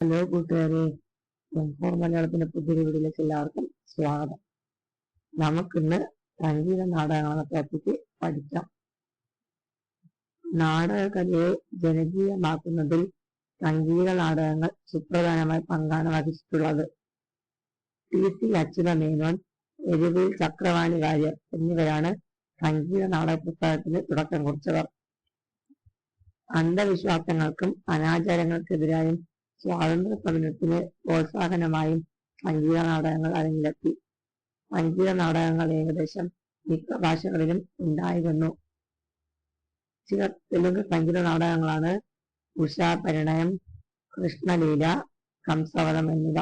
Hello കൂട്ടുകാരെ, four മലയാളത്തിന്റെ പുതിയ വീഡിയോയിലേക്ക് എല്ലാവർക്കും സ്വാഗതം. നമുക്കിന്ന് സംഗീത നാടകങ്ങളെ പറ്റി പഠിക്കാം. നാടകകലയെ ജനകീയമാക്കുന്നതിൽ സംഗീത നാടകങ്ങൾ സുപ്രധാനമായ പങ്കാണ് വഹിച്ചിട്ടുള്ളത്. ടി.സി. അച്യുതമേനോൻ, എരുവിൽ ചക്രവാണി വാര്യർ എന്നിവരാണ് സംഗീത നാടക പുസ്തകത്തിന് തുടക്കം കുറിച്ചവർ. അന്ധവിശ്വാസങ്ങൾക്കും അനാചാരങ്ങൾക്കെതിരായും സ്വാതന്ത്ര്യ സമരത്തിന് പ്രോത്സാഹനമായും സംഗീത നാടകങ്ങൾ അരങ്ങിലെത്തി. സംഗീത നാടകങ്ങൾ ഏകദേശം മിക്ക ഭാഷകളിലും ഉണ്ടായിരുന്നു. ചില തെലുങ്ക് സംഗീത നാടകങ്ങളാണ് ഉഷാപരിണയം, കൃഷ്ണലീല, കംസവധം എന്നിവ.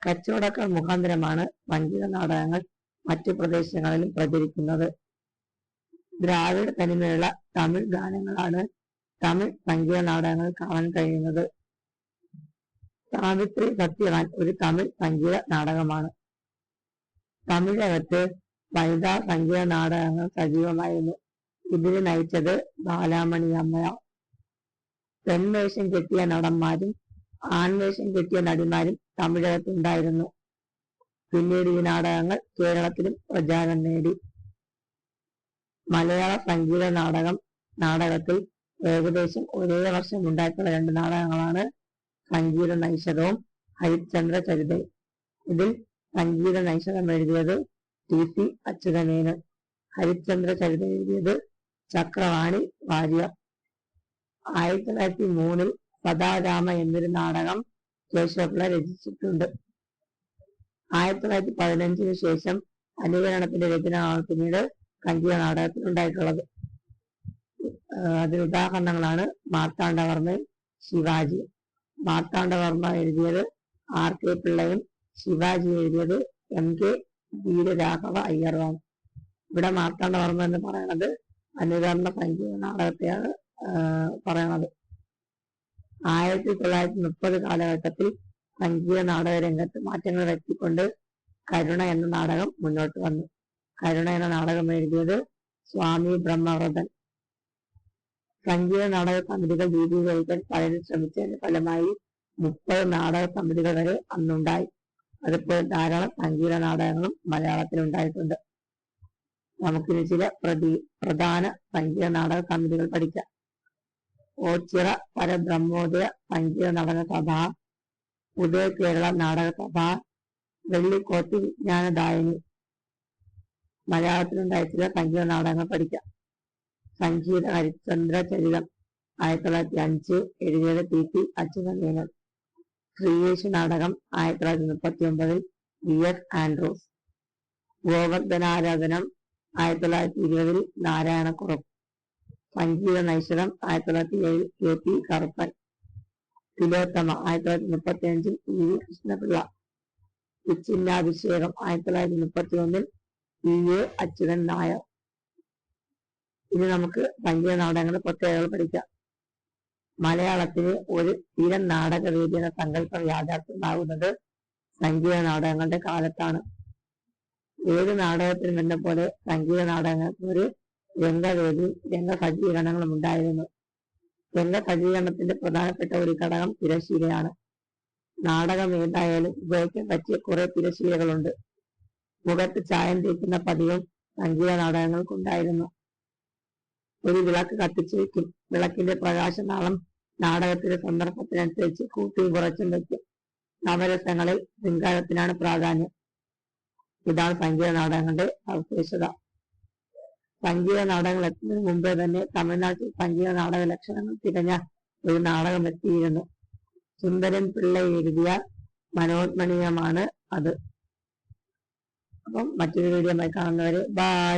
കച്ചവടക്കാർ മുഖാന്തരമാണ് സംഗീത നാടകങ്ങൾ മറ്റു പ്രദേശങ്ങളിലും പ്രചരിക്കുന്നത്. ദ്രാവിഡ തനിമയുള്ള തമിഴ് ഗാനങ്ങളാണ് തമിഴ് സംഗീത നാടകങ്ങൾ കാണാൻ കഴിയുന്നത്. സാവിത്രി സത്യവാൻ ഒരു തമിഴ് സംഗീത നാടകമാണ്. തമിഴകത്ത് വനിതാ സംഗീത നാടകങ്ങൾ സജീവമായിരുന്നു. ഇതിന് നയിച്ചത് ബാലാമണി അമ്മയാണ്. പെൺവേഷം കെട്ടിയ നടന്മാരും ആൺവേഷം കെട്ടിയ നടിമാരും തമിഴകത്തുണ്ടായിരുന്നു. പിന്നീട് ഈ നാടകങ്ങൾ കേരളത്തിലും പ്രചാരം നേടി. മലയാള സംഗീത നാടകത്തിൽ ഏകദേശം ഒരേ വർഷം ഉണ്ടായിട്ടുള്ള രണ്ട് നാടകങ്ങളാണ് സംഗീത നൈഷധവും ഹരിശ്ചന്ദ്ര ചരിതയും. ഇതിൽ സംഗീത നൈഷധം എഴുതിയത് ടി.സി. അച്യുതമേനോൻ, ഹരിശ്ചന്ദ്ര ചരിതം എഴുതിയത് ചക്രവാണി വാര്യർ. 1903 സദാരാമ എന്നൊരു നാടകം കേശവപിള്ള രചിച്ചിട്ടുണ്ട്. 1915 ശേഷം അനുകരണത്തിന്റെ രചനയാണ് പിന്നീട് സംഗീത നാടകത്തിൽ ഉണ്ടായിട്ടുള്ളത്. അതിന് ഉദാഹരണങ്ങളാണ് മാർത്താണ്ഡവർമ്മ, ശിവാജി. മാർത്താണ്ഡവർമ്മ എഴുതിയത് ആർ.കെ. പിള്ളയും ശിവാജി എഴുതിയത് എം.കെ. വീരരാഘവ അയ്യറുമാണ്. ഇവിടെ മാർത്താണ്ഡവർമ്മ എന്ന് പറയുന്നത് അനുകരണ സംഗീത നാടകത്തെയാണ് പറയണത്. 1930 കാലഘട്ടത്തിൽ സംഗീത നാടക രംഗത്ത് മാറ്റങ്ങൾ വരുത്തിക്കൊണ്ട് കരുണ എന്ന നാടകം മുന്നോട്ട് വന്നു. കരുണ എന്ന നാടകം എഴുതിയത് സ്വാമി ബ്രഹ്മവ്രതൻ. സംഗീത നാടക സമിതികൾ രൂപീകരിക്കാൻ പലരും ശ്രമിച്ചതിന്റെ ഫലമായി 30 നാടക സമിതികൾ വരെ അന്നുണ്ടായി. അതുപോലെ ധാരാളം സംഗീത നാടകങ്ങളും മലയാളത്തിലുണ്ടായിട്ടുണ്ട്. നമുക്കിനി ചില പ്രധാന സംഗീത നാടക സമിതികൾ പഠിക്കാം. ഓച്ചിറ പരബ്രഹ്മോദയ സംഗീത നടന സഭ, ഉദയ കേരള നാടക സഭ, വെള്ളിക്കോട്ട് വിജ്ഞാനദായിനി. മലയാളത്തിലുണ്ടായ ചില സംഗീത നാടകങ്ങൾ പഠിക്കാം. സംഗീത ഹരിശ്ചന്ദ്ര ചരിതം 1905 എഴുതിയത് ടി.സി. അച്യുതമേനോൻ. ശ്രീയേശു നാടകം 1939 വി.എസ്. ആൻഡ്രൂസ്. ഗോവർദ്ധനാരാധനം 1920 നാരായണക്കുറുപ്പ്. സംഗീത നൈഷധം 1907 കെ.പി. കറുപ്പൻ. തിലോത്തമ 1935 ഇ.വി. കൃഷ്ണപിള്ള. ഉച്ചിന്നാഭിഷേകം 1931 ഇ.എ. അച്യുതൻ നായർ. ഇനി നമുക്ക് സംഗീത നാടകങ്ങളുടെ പ്രത്യേകതകൾ പഠിക്കാം. മലയാളത്തിന് ഒരു സ്ഥിരം നാടകവേദി എന്ന സങ്കല്പം യാഥാർത്ഥ്യമാകുന്നത് സംഗീത നാടകങ്ങളുടെ കാലത്താണ്. ഏത് നാടകത്തിനും എന്ന പോലെ സംഗീത നാടകങ്ങൾക്ക് ഒരു രംഗവേദി, രംഗസജ്ജീകരണങ്ങളും ഉണ്ടായിരുന്നു. രംഗസജ്ജീകരണത്തിന്റെ പ്രധാനപ്പെട്ട ഒരു ഘടകം തിരശ്ശീലയാണ്. നാടകം ഏതായാലും ഉപയോഗിക്കാൻ പറ്റിയ കുറെ തിരശ്ശീലകളുണ്ട്. മുഖത്ത് ചായം തേക്കുന്ന പതിവും സംഗീത നാടകങ്ങൾക്കുണ്ടായിരുന്നു. ഒരു വിളക്ക് കത്തിച്ചു വയ്ക്കും. വിളക്കിന്റെ പ്രകാശനാളം നാടകത്തിന്റെ സന്ദർഭത്തിനനുസരിച്ച് കൂട്ടിയും കുറച്ചും വയ്ക്കും. നവരസങ്ങളിൽ ശൃംഗാരത്തിനാണ് പ്രാധാന്യം. ഇതാണ് സംഗീത നാടകങ്ങളുടെ സവിശേഷത. സംഗീത നാടകങ്ങൾ എത്തുന്നതിന് മുമ്പേ തന്നെ തമിഴ്നാട്ടിൽ സംഗീത നാടക ലക്ഷണങ്ങൾ തികഞ്ഞ ഒരു നാടകം എത്തിയിരുന്നു. സുന്ദരൻ പിള്ള എഴുതിയ മനോന്മണീയമാണ് അത്. അപ്പം മറ്റൊരു വീഡിയോ കാണുന്നവരെ ബൈ.